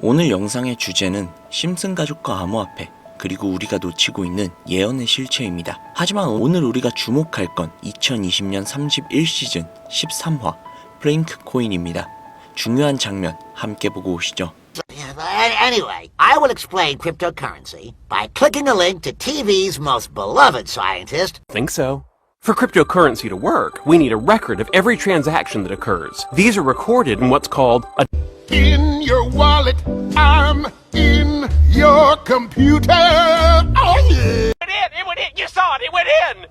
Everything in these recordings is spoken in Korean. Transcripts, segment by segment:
오늘 영상의 주제는 심슨 가족과 암호화폐 그리고 우리가 놓치고 있는 예언의 실체입니다. 하지만 오늘 우리가 주목할 건 2020년 31시즌 13화 프랭크 코인입니다. 중요한 장면 함께 보고 오시죠. Anyway, I will explain cryptocurrency by clicking a link to TV's most beloved scientist. Think so? For cryptocurrency to work, we need a record of every transaction that occurs. These are recorded in what's called a In your wallet, I'm in your computer. Oh yeah! It went in! You saw it! It went in!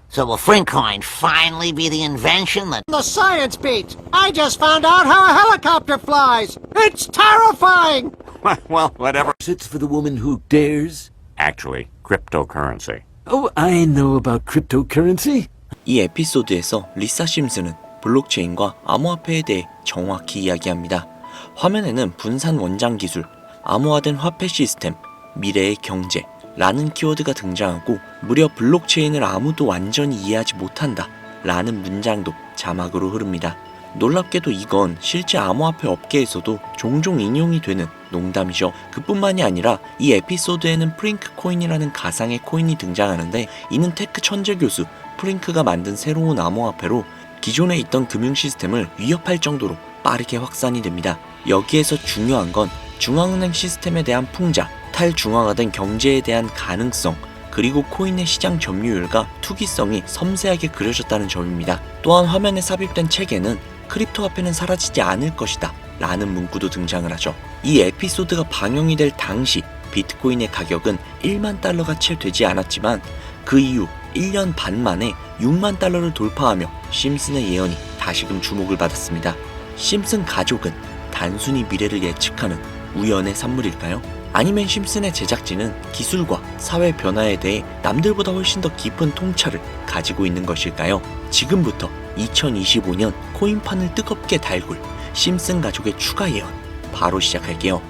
So will Frinkcoin finally be the invention that The science beats! I just found out how a helicopter flies! It's terrifying! Well, whatever. It's for the woman who dares. Actually, cryptocurrency. Oh, I know about cryptocurrency. 이 에피소드에서 리사 심슨은 블록체인과 암호화폐에 대해 정확히 이야기합니다. 화면에는 분산 원장 기술, 암호화된 화폐 시스템, 미래의 경제 라는 키워드가 등장하고 무려 블록체인을 아무도 완전히 이해하지 못한다 라는 문장도 자막으로 흐릅니다. 놀랍게도 이건 실제 암호화폐 업계에서도 종종 인용이 되는 농담이죠. 그뿐만이 아니라 이 에피소드에는 프링크 코인이라는 가상의 코인이 등장하는데 이는 테크 천재 교수 프링크가 만든 새로운 암호화폐로 기존에 있던 금융 시스템을 위협할 정도로 빠르게 확산이 됩니다. 여기에서 중요한 건 중앙은행 시스템에 대한 풍자, 탈중앙화된 경제에 대한 가능성, 그리고 코인의 시장 점유율과 투기성이 섬세하게 그려졌다는 점입니다. 또한 화면에 삽입된 책에는 크립토 화폐는 사라지지 않을 것이다 라는 문구도 등장을 하죠. 이 에피소드가 방영이 될 당시 비트코인의 가격은 1만 달러가 채 되지 않았지만 그 이후 1년 반 만에 6만 달러를 돌파하며 심슨의 예언이 다시금 주목을 받았습니다. 심슨 가족은 단순히 미래를 예측하는 우연의 산물일까요? 아니면 심슨의 제작진은 기술과 사회 변화에 대해 남들보다 훨씬 더 깊은 통찰을 가지고 있는 것일까요? 지금부터 2025년 코인판을 뜨겁게 달굴 심슨 가족의 추가 예언 바로 시작할게요.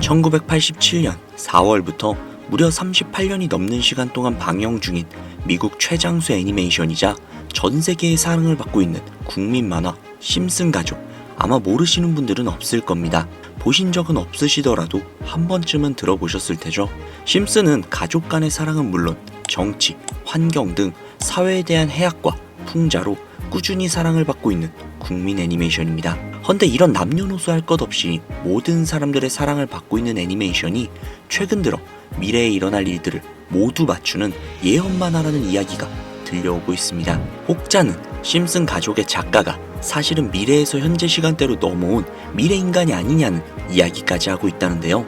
(1987년 4월부터) 무려 38년이 넘는 시간 동안 방영 중인 미국 최장수 애니메이션이자 전 세계의 사랑을 받고 있는 국민 만화 심슨 가족. 아마 모르시는 분들은 없을 겁니다. 보신 적은 없으시더라도 한 번쯤은 들어보셨을 테죠. 심슨은 가족 간의 사랑은 물론 정치, 환경 등 사회에 대한 해악과 풍자로 꾸준히 사랑을 받고 있는 국민 애니메이션입니다. 헌데 이런 남녀노소 할 것 없이 모든 사람들의 사랑을 받고 있는 애니메이션이 최근 들어 미래에 일어날 일들을 모두 맞추는 예언만 하라는 이야기가 들려오고 있습니다. 혹자는 심슨 가족의 작가가 사실은 미래에서 현재 시간대로 넘어온 미래인간이 아니냐는 이야기까지 하고 있다는데요.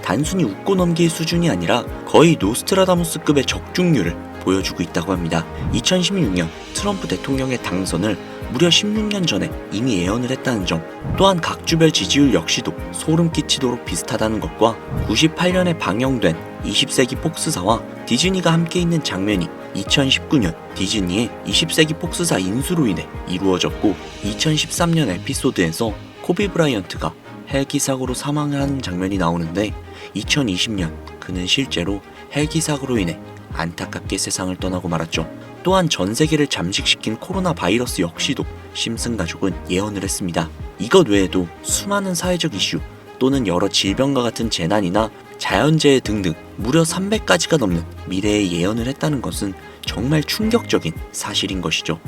단순히 웃고 넘길 수준이 아니라 거의 노스트라다무스급의 적중률을 보여주고 있다고 합니다. 2016년 트럼프 대통령의 당선을 무려 16년 전에 이미 예언을 했다는 점, 또한 각주별 지지율 역시도 소름 끼치도록 비슷하다는 것과 98년에 방영된 20세기 폭스사와 디즈니가 함께 있는 장면이 2019년 디즈니의 20세기 폭스사 인수로 인해 이루어졌고 2013년 에피소드에서 코비 브라이언트가 헬기 사고로 사망을 하는 장면이 나오는데 2020년 그는 실제로 헬기 사고로 인해 안타깝게 세상을 떠나고 말았죠. 또한 전 세계를 잠식시킨 코로나 바이러스 역시도 심슨 가족은 예언을 했습니다. 이것 외에도 수많은 사회적 이슈 또는 여러 질병과 같은 재난이나 자연재해 등등 무려 300가지가 넘는 미래의 예언을 했다는 것은 정말 충격적인 사실인 것이죠.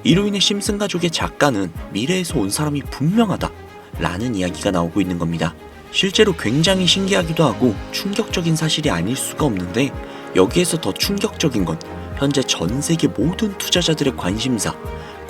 이로 인해 심슨 가족의 작가는 미래에서 온 사람이 분명하다 라는 이야기가 나오고 있는 겁니다. 실제로 굉장히 신기하기도 하고 충격적인 사실이 아닐 수가 없는데 여기에서 더 충격적인 건 현재 전 세계 모든 투자자들의 관심사,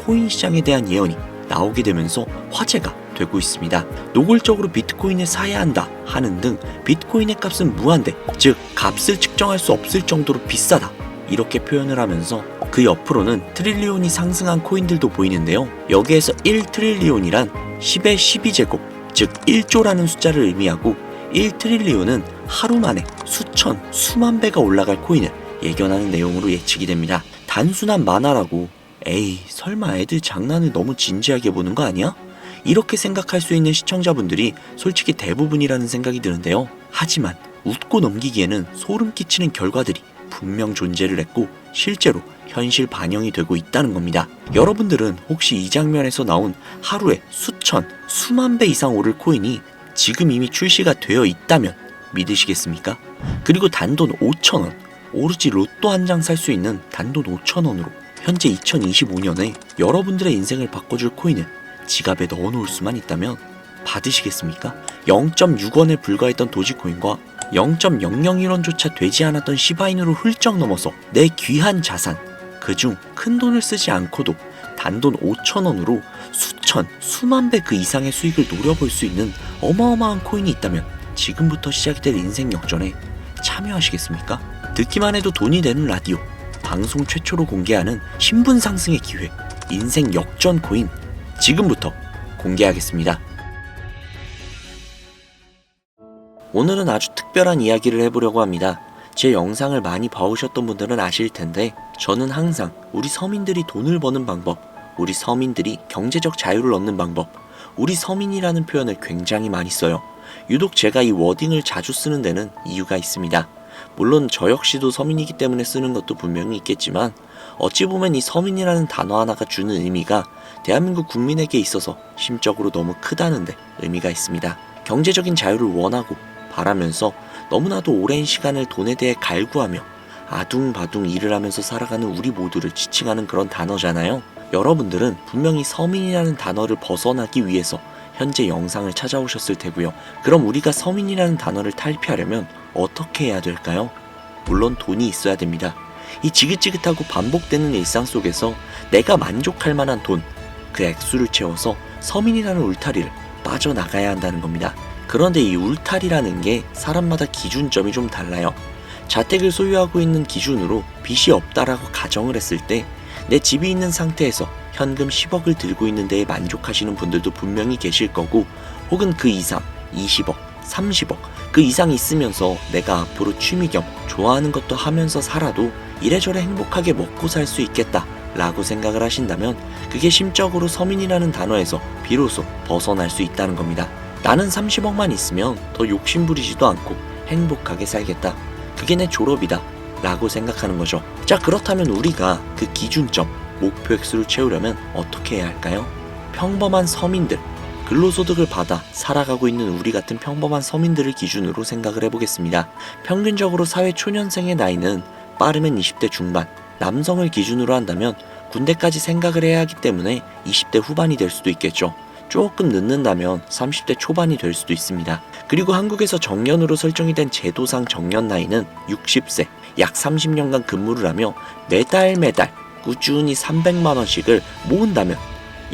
코인 시장에 대한 예언이 나오게 되면서 화제가 되고 있습니다. 노골적으로 비트코인을 사야 한다 하는 등 비트코인의 값은 무한대, 즉 값을 측정할 수 없을 정도로 비싸다 이렇게 표현을 하면서 그 옆으로는 트릴리온이 상승한 코인들도 보이는데요. 여기에서 1트릴리온이란 10의 12제곱, 즉 1조라는 숫자를 의미하고 1트릴리온은 하루 만에 수천, 수만 배가 올라갈 코인을 예견하는 내용으로 예측이 됩니다. 단순한 만화라고 에이, 설마 애들 장난을 너무 진지하게 보는 거 아니야? 이렇게 생각할 수 있는 시청자분들이 솔직히 대부분이라는 생각이 드는데요. 하지만 웃고 넘기기에는 소름 끼치는 결과들이 분명 존재를 했고 실제로 현실 반영이 되고 있다는 겁니다. 여러분들은 혹시 이 장면에서 나온 하루에 수천, 수만 배 이상 오를 코인이 지금 이미 출시가 되어 있다면 믿으시겠습니까? 그리고 단돈 5,000원, 오로지 로또 한 장 살 수 있는 단돈 5,000원으로 현재 2025년에 여러분들의 인생을 바꿔줄 코인을 지갑에 넣어놓을 수만 있다면 받으시겠습니까? 0.6원에 불과했던 도지코인과 0.001원조차 되지 않았던 시바인으로 훌쩍 넘어서 내 귀한 자산, 그중 큰 돈을 쓰지 않고도 단돈 5,000원으로 수천, 수만 배 그 이상의 수익을 노려볼 수 있는 어마어마한 코인이 있다면 지금부터 시작이 될 인생 역전에 참여하시겠습니까? 듣기만 해도 돈이 되는 라디오, 방송 최초로 공개하는 신분 상승의 기회, 인생 역전 코인 지금부터 공개하겠습니다. 오늘은 아주 특별한 이야기를 해보려고 합니다. 제 영상을 많이 봐오셨던 분들은 아실 텐데 저는 항상 우리 서민들이 돈을 버는 방법, 우리 서민들이 경제적 자유를 얻는 방법, 우리 서민이라는 표현을 굉장히 많이 써요. 유독 제가 이 워딩을 자주 쓰는 데는 이유가 있습니다. 물론 저 역시도 서민이기 때문에 쓰는 것도 분명히 있겠지만 어찌 보면 이 서민이라는 단어 하나가 주는 의미가 대한민국 국민에게 있어서 심적으로 너무 크다는데 의미가 있습니다. 경제적인 자유를 원하고 바라면서 너무나도 오랜 시간을 돈에 대해 갈구하며 아둥바둥 일을 하면서 살아가는 우리 모두를 지칭하는 그런 단어잖아요. 여러분들은 분명히 서민이라는 단어를 벗어나기 위해서 현재 영상을 찾아오셨을 테고요. 그럼 우리가 서민이라는 단어를 탈피하려면 어떻게 해야 될까요? 물론 돈이 있어야 됩니다. 이 지긋지긋하고 반복되는 일상 속에서 내가 만족할 만한 돈, 그 액수를 채워서 서민이라는 울타리를 빠져나가야 한다는 겁니다. 그런데 이 울타리라는 게 사람마다 기준점이 좀 달라요. 자택을 소유하고 있는 기준으로 빚이 없다라고 가정을 했을 때 내 집이 있는 상태에서 현금 10억을 들고 있는 데에 만족하시는 분들도 분명히 계실 거고, 혹은 그 이상 20억, 30억 그 이상 있으면서 내가 앞으로 취미 겸 좋아하는 것도 하면서 살아도 이래저래 행복하게 먹고 살 수 있겠다 라고 생각을 하신다면 그게 심적으로 서민이라는 단어에서 비로소 벗어날 수 있다는 겁니다. 나는 30억만 있으면 더 욕심부리지도 않고 행복하게 살겠다, 그게 내 졸업이다 라고 생각하는 거죠. 자, 그렇다면 우리가 그 기준점, 목표 액수를 채우려면 어떻게 해야 할까요? 평범한 서민들, 근로소득을 받아 살아가고 있는 우리 같은 평범한 서민들을 기준으로 생각을 해보겠습니다. 평균적으로 사회 초년생의 나이는 빠르면 20대 중반, 남성을 기준으로 한다면 군대까지 생각을 해야 하기 때문에 20대 후반이 될 수도 있겠죠. 조금 늦는다면 30대 초반이 될 수도 있습니다. 그리고 한국에서 정년으로 설정이 된 제도상 정년 나이는 60세, 약 30년간 근무를 하며 매달 꾸준히 300만원씩을 모은다면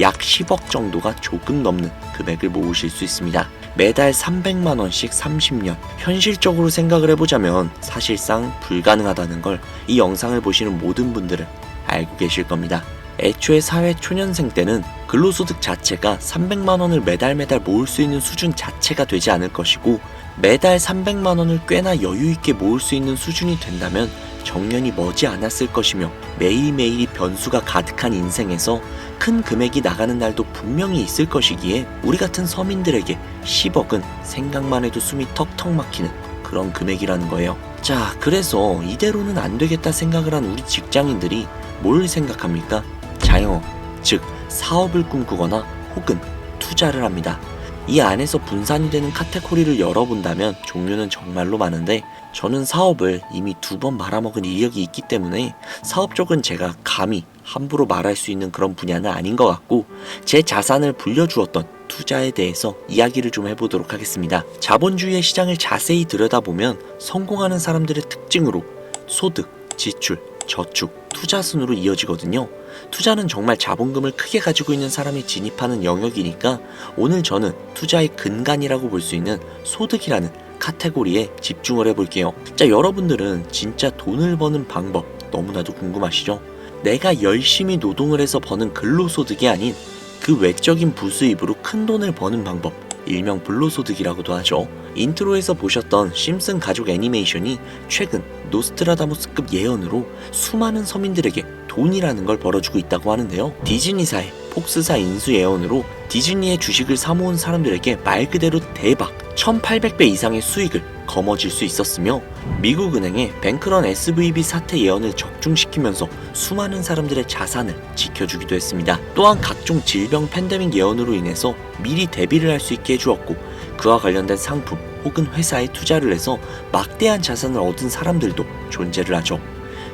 약 10억 정도가 조금 넘는 금액을 모으실 수 있습니다. 매달 300만원씩 30년. 현실적으로 생각을 해보자면 사실상 불가능하다는 걸 이 영상을 보시는 모든 분들은 알고 계실 겁니다. 애초에 사회 초년생 때는 근로소득 자체가 300만원을 매달 모을 수 있는 수준 자체가 되지 않을 것이고, 매달 300만원을 꽤나 여유있게 모을 수 있는 수준이 된다면 정년이 머지 않았을 것이며, 매일매일이 변수가 가득한 인생에서 큰 금액이 나가는 날도 분명히 있을 것이기에 우리 같은 서민들에게 10억은 생각만 해도 숨이 턱턱 막히는 그런 금액이라는 거예요. 자, 그래서 이대로는 안 되겠다 생각을 한 우리 직장인들이 뭘 생각합니까? 자영업, 즉 사업을 꿈꾸거나 혹은 투자를 합니다. 이 안에서 분산이 되는 카테고리를 열어본다면 종류는 정말로 많은데, 저는 사업을 이미 2번 말아먹은 이력이 있기 때문에 사업 쪽은 제가 감히 함부로 말할 수 있는 그런 분야는 아닌 것 같고, 제 자산을 불려주었던 투자에 대해서 이야기를 좀 해보도록 하겠습니다. 자본주의의 시장을 자세히 들여다보면 성공하는 사람들의 특징으로 소득, 지출, 저축, 투자 순으로 이어지거든요. 투자는 정말 자본금을 크게 가지고 있는 사람이 진입하는 영역이니까 오늘 저는 투자의 근간이라고 볼 수 있는 소득이라는 카테고리에 집중을 해볼게요. 자, 여러분들은 진짜 돈을 버는 방법 너무나도 궁금하시죠? 내가 열심히 노동을 해서 버는 근로소득이 아닌 그 외적인 부수입으로 큰 돈을 버는 방법, 일명 불로소득이라고도 하죠. 인트로에서 보셨던 심슨 가족 애니메이션이 최근 노스트라다무스급 예언으로 수많은 서민들에게 돈이라는 걸 벌어주고 있다고 하는데요. 디즈니사의 폭스사 인수 예언으로 디즈니의 주식을 사모은 사람들에게 말 그대로 대박 1800배 이상의 수익을 거머쥘 수 있었으며 미국 은행의 뱅크런 SVB 사태 예언을 적중시키면서 수많은 사람들의 자산을 지켜주기도 했습니다. 또한 각종 질병 팬데믹 예언으로 인해서 미리 대비를 할 수 있게 해주었고 그와 관련된 상품 혹은 회사에 투자를 해서 막대한 자산을 얻은 사람들도 존재를 하죠.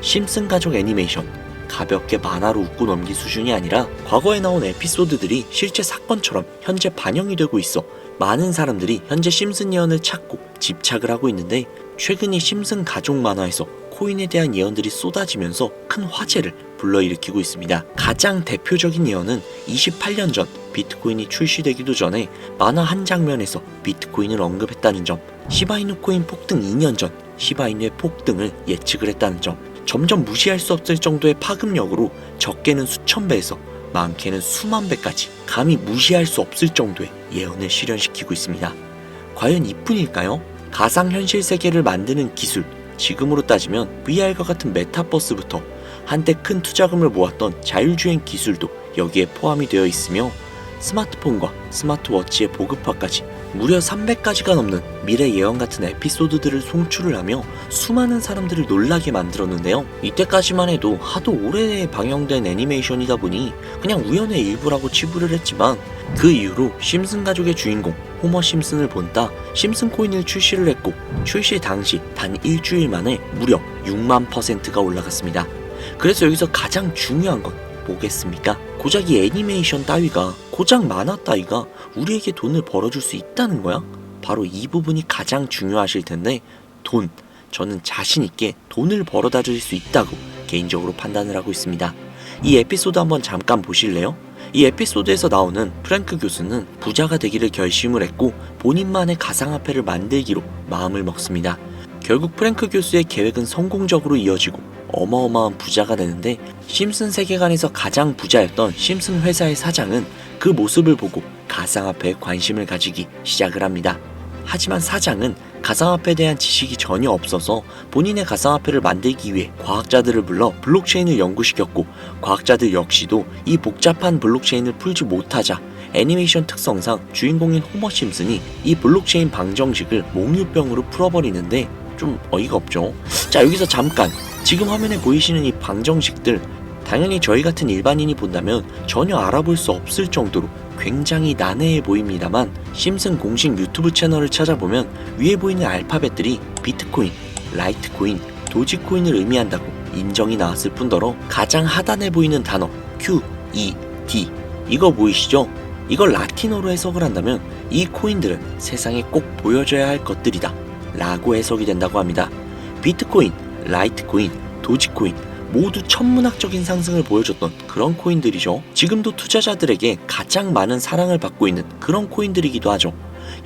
심슨 가족 애니메이션 가볍게 만화로 웃고 넘길 수준이 아니라 과거에 나온 에피소드들이 실제 사건처럼 현재 반영이 되고 있어 많은 사람들이 현재 심슨 예언을 찾고 집착을 하고 있는데 최근 이 심슨 가족 만화에서 코인에 대한 예언들이 쏟아지면서 큰 화제를 불러일으키고 있습니다. 가장 대표적인 예언은 28년 전 비트코인이 출시되기도 전에 만화 한 장면에서 비트코인을 언급했다는 점, 시바이누 코인 폭등 2년 전 시바이누의 폭등을 예측을 했다는 점, 점점 무시할 수 없을 정도의 파급력으로 적게는 수천 배에서 많게는 수만 배까지 감히 무시할 수 없을 정도의 예언을 실현시키고 있습니다. 과연 이뿐일까요? 가상현실 세계를 만드는 기술, 지금으로 따지면 VR과 같은 메타버스부터 한때 큰 투자금을 모았던 자율주행 기술도 여기에 포함이 되어 있으며 스마트폰과 스마트워치의 보급화까지 무려 300가지가 넘는 미래 예언 같은 에피소드들을 송출을 하며 수많은 사람들을 놀라게 만들었는데요. 이때까지만 해도 하도 오래 방영된 애니메이션이다 보니 그냥 우연의 일부라고 치부를 했지만 그 이후로 심슨 가족의 주인공 호머 심슨을 본따 심슨 코인을 출시를 했고 출시 당시 단 일주일 만에 무려 6만%가 올라갔습니다. 그래서 여기서 가장 중요한 건 뭐겠습니까? 고작 이 애니메이션 따위가, 고작 만화 따위가 우리에게 돈을 벌어줄 수 있다는 거야? 바로 이 부분이 가장 중요하실 텐데 돈, 저는 자신있게 돈을 벌어다 줄 수 있다고 개인적으로 판단을 하고 있습니다. 이 에피소드 한번 잠깐 보실래요? 이 에피소드에서 나오는 프랭크 교수는 부자가 되기를 결심을 했고 본인만의 가상화폐를 만들기로 마음을 먹습니다. 결국 프랭크 교수의 계획은 성공적으로 이어지고 어마어마한 부자가 되는데 심슨 세계관에서 가장 부자였던 심슨 회사의 사장은 그 모습을 보고 가상화폐에 관심을 가지기 시작을 합니다. 하지만 사장은 가상화폐에 대한 지식이 전혀 없어서 본인의 가상화폐를 만들기 위해 과학자들을 불러 블록체인을 연구시켰고 과학자들 역시도 이 복잡한 블록체인을 풀지 못하자 애니메이션 특성상 주인공인 호머 심슨이 이 블록체인 방정식을 몽유병으로 풀어버리는데 좀 어이가 없죠. 자, 여기서 잠깐 지금 화면에 보이시는 이 방정식들 당연히 저희 같은 일반인이 본다면 전혀 알아볼 수 없을 정도로 굉장히 난해해 보입니다만 심슨 공식 유튜브 채널을 찾아보면 위에 보이는 알파벳들이 비트코인, 라이트코인, 도지코인을 의미한다고 인정이 나왔을 뿐더러 가장 하단에 보이는 단어 Q, E, D 이거 보이시죠? 이걸 라틴어로 해석을 한다면 이 코인들은 세상에 꼭 보여줘야 할 것들이다 라고 해석이 된다고 합니다. 비트코인, 라이트코인, 도지코인 모두 천문학적인 상승을 보여줬던 그런 코인들이죠. 지금도 투자자들에게 가장 많은 사랑을 받고 있는 그런 코인들이기도 하죠.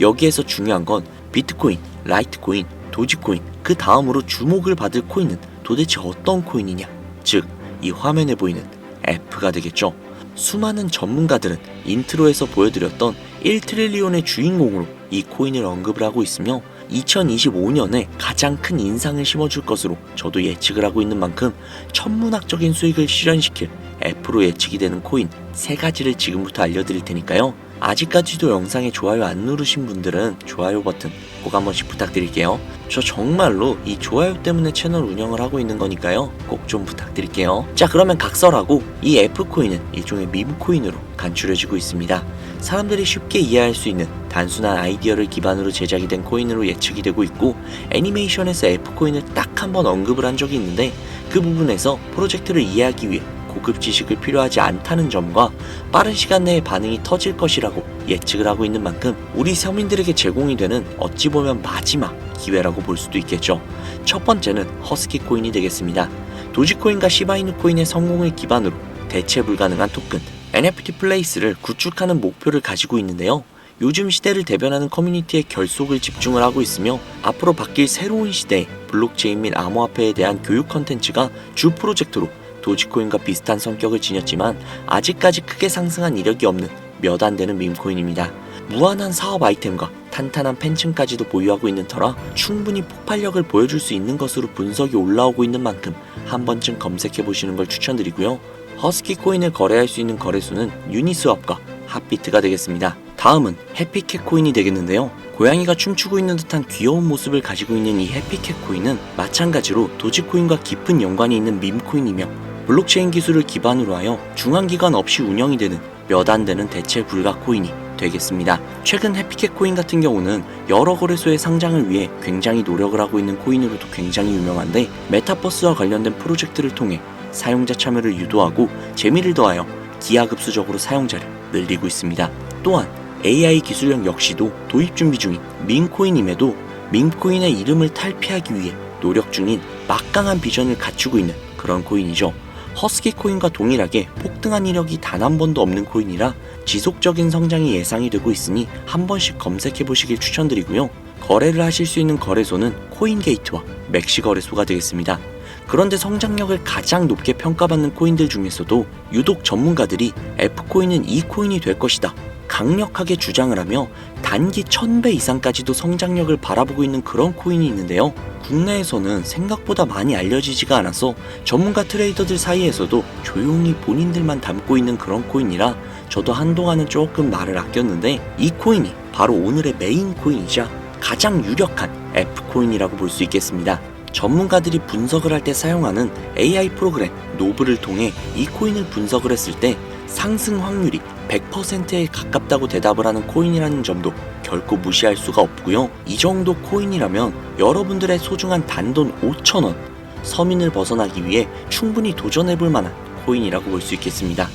여기에서 중요한 건 비트코인, 라이트코인, 도지코인 그 다음으로 주목을 받을 코인은 도대체 어떤 코인이냐, 즉 이 화면에 보이는 F가 되겠죠. 수많은 전문가들은 인트로에서 보여드렸던 1트릴리온의 주인공으로 이 코인을 언급을 하고 있으며 2025년에 가장 큰 인상을 심어줄 것으로 저도 예측을 하고 있는 만큼 천문학적인 수익을 실현시킬 F로 예측이 되는 코인 3가지를 지금부터 알려드릴 테니까요. 아직까지도 영상에 좋아요 안 누르신 분들은 좋아요 버튼 꼭 한 번씩 부탁드릴게요. 저 정말로 이 좋아요 때문에 채널 운영을 하고 있는 거니까요. 꼭 좀 부탁드릴게요. 자, 그러면 각설하고 이 F코인은 일종의 밈코인으로 간추려지고 있습니다. 사람들이 쉽게 이해할 수 있는 단순한 아이디어를 기반으로 제작이 된 코인으로 예측이 되고 있고 애니메이션에서 F코인을 딱 한 번 언급을 한 적이 있는데 그 부분에서 프로젝트를 이해하기 위해 고급 지식을 필요하지 않다는 점과 빠른 시간 내에 반응이 터질 것이라고 예측을 하고 있는 만큼 우리 서민들에게 제공이 되는 어찌 보면 마지막 기회라고 볼 수도 있겠죠. 첫 번째는 허스키 코인이 되겠습니다. 도지코인과 시바이누 코인의 성공을 기반으로 대체 불가능한 토큰 NFT 플레이스를 구축하는 목표를 가지고 있는데요. 요즘 시대를 대변하는 커뮤니티의 결속을 집중을 하고 있으며 앞으로 바뀔 새로운 시대의 블록체인 및 암호화폐에 대한 교육 컨텐츠가 주 프로젝트로 도지코인과 비슷한 성격을 지녔지만 아직까지 크게 상승한 이력이 없는 몇 안 되는 밈코인입니다. 무한한 사업 아이템과 탄탄한 팬층까지도 보유하고 있는 터라 충분히 폭발력을 보여줄 수 있는 것으로 분석이 올라오고 있는 만큼 한 번쯤 검색해보시는 걸 추천드리고요. 허스키 코인을 거래할 수 있는 거래소는 유니스왑과 핫비트가 되겠습니다. 다음은 해피캣 코인이 되겠는데요. 고양이가 춤추고 있는 듯한 귀여운 모습을 가지고 있는 이 해피캣 코인은 마찬가지로 도지코인과 깊은 연관이 있는 밈코인이며 블록체인 기술을 기반으로 하여 중앙기관 없이 운영이 되는 몇 안 되는 대체 불가 코인이 되겠습니다. 최근 해피캣 코인 같은 경우는 여러 거래소의 상장을 위해 굉장히 노력을 하고 있는 코인으로도 굉장히 유명한데, 메타버스와 관련된 프로젝트를 통해 사용자 참여를 유도하고 재미를 더하여 기하급수적으로 사용자를 늘리고 있습니다. 또한 AI 기술력 역시도 도입 준비 중인 밈코인임에도 밈코인의 이름을 탈피하기 위해 노력 중인 막강한 비전을 갖추고 있는 그런 코인이죠. 허스키 코인과 동일하게 폭등한 이력이 단 한 번도 없는 코인이라 지속적인 성장이 예상이 되고 있으니 한 번씩 검색해 보시길 추천드리고요. 거래를 하실 수 있는 거래소는 코인게이트와 맥시 거래소가 되겠습니다. 그런데 성장력을 가장 높게 평가받는 코인들 중에서도 유독 전문가들이 F코인은 이 코인이 될 것이다 강력하게 주장을 하며 단기 1000배 이상까지도 성장력을 바라보고 있는 그런 코인이 있는데요. 국내에서는 생각보다 많이 알려지지가 않아서 전문가 트레이더들 사이에서도 조용히 본인들만 담고 있는 그런 코인이라 저도 한동안은 조금 말을 아꼈는데, 이 코인이 바로 오늘의 메인 코인이자 가장 유력한 F코인이라고 볼 수 있겠습니다. 전문가들이 분석을 할 때 사용하는 AI 프로그램 노브를 통해 이 코인을 분석을 했을 때 상승 확률이 100%에 가깝다고 대답을 하는 코인이라는 점도 결코 무시할 수가 없고요. 이 정도 코인이라면 여러분들의 소중한 단돈 5,000원, 서민을 벗어나기 위해 충분히 도전해볼 만한 코인이라고 볼 수 있겠습니다.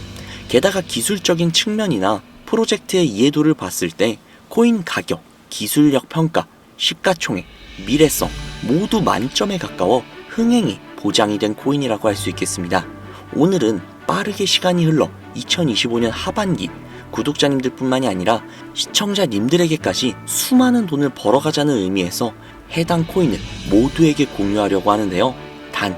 게다가 기술적인 측면이나 프로젝트의 이해도를 봤을 때 코인 가격, 기술력 평가, 시가총액, 미래성 모두 만점에 가까워 흥행이 보장이 된 코인이라고 할 수 있겠습니다. 오늘은 빠르게 시간이 흘러 2025년 하반기 구독자님들 뿐만이 아니라 시청자님들에게까지 수많은 돈을 벌어가자는 의미에서 해당 코인을 모두에게 공유하려고 하는데요. 단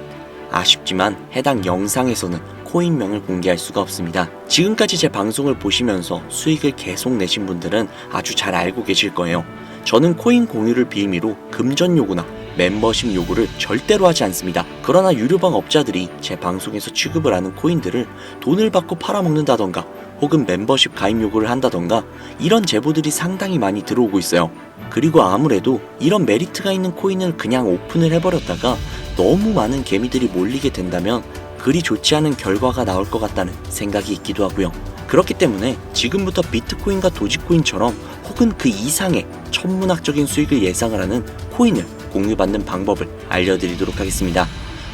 아쉽지만 해당 영상에서는 코인명을 공개할 수가 없습니다. 지금까지 제 방송을 보시면서 수익을 계속 내신 분들은 아주 잘 알고 계실 거예요. 저는 코인 공유를 빌미로 금전 요구나 멤버십 요구를 절대로 하지 않습니다. 그러나 유료방 업자들이 제 방송에서 취급을 하는 코인들을 돈을 받고 팔아먹는다던가 혹은 멤버십 가입 요구를 한다던가 이런 제보들이 상당히 많이 들어오고 있어요. 그리고 아무래도 이런 메리트가 있는 코인을 그냥 오픈을 해버렸다가 너무 많은 개미들이 몰리게 된다면 그리 좋지 않은 결과가 나올 것 같다는 생각이 있기도 하고요. 그렇기 때문에 지금부터 비트코인과 도지코인처럼 혹은 그 이상의 천문학적인 수익을 예상을 하는 코인을 공유받는 방법을 알려드리도록 하겠습니다.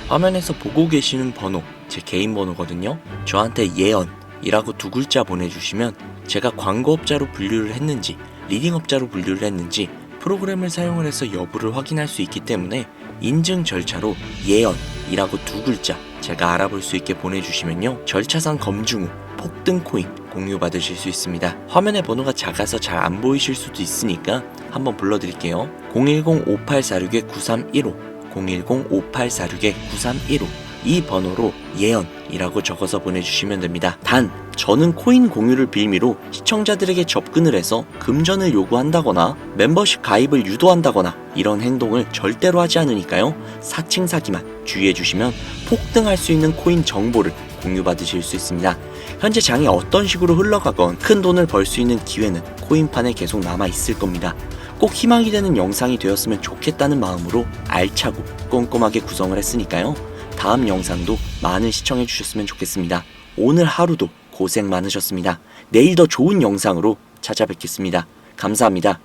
화면에서 보고 계시는 번호, 제 개인 번호거든요. 저한테 예언이라고 2글자 보내주시면 제가 광고업자로 분류를 했는지 리딩업자로 분류를 했는지 프로그램을 사용을 해서 여부를 확인할 수 있기 때문에 인증 절차로 예언이라고 2글자 제가 알아볼 수 있게 보내주시면요, 절차상 검증 후 폭등 코인 공유받으실 수 있습니다. 화면에 번호가 작아서 잘 안 보이실 수도 있으니까 한번 불러드릴게요. 010-5846-9315 010-5846-9315 이 번호로 예언이라고 적어서 보내주시면 됩니다. 단 저는 코인 공유를 빌미로 시청자들에게 접근을 해서 금전을 요구한다거나 멤버십 가입을 유도한다거나 이런 행동을 절대로 하지 않으니까요, 사칭 사기만 주의해 주시면 폭등할 수 있는 코인 정보를 공유받으실 수 있습니다. 현재 장이 어떤 식으로 흘러가건 큰 돈을 벌 수 있는 기회는 코인판에 계속 남아 있을 겁니다. 꼭 희망이 되는 영상이 되었으면 좋겠다는 마음으로 알차고 꼼꼼하게 구성을 했으니까요, 다음 영상도 많은 시청해 주셨으면 좋겠습니다. 오늘 하루도 고생 많으셨습니다. 내일 더 좋은 영상으로 찾아뵙겠습니다. 감사합니다.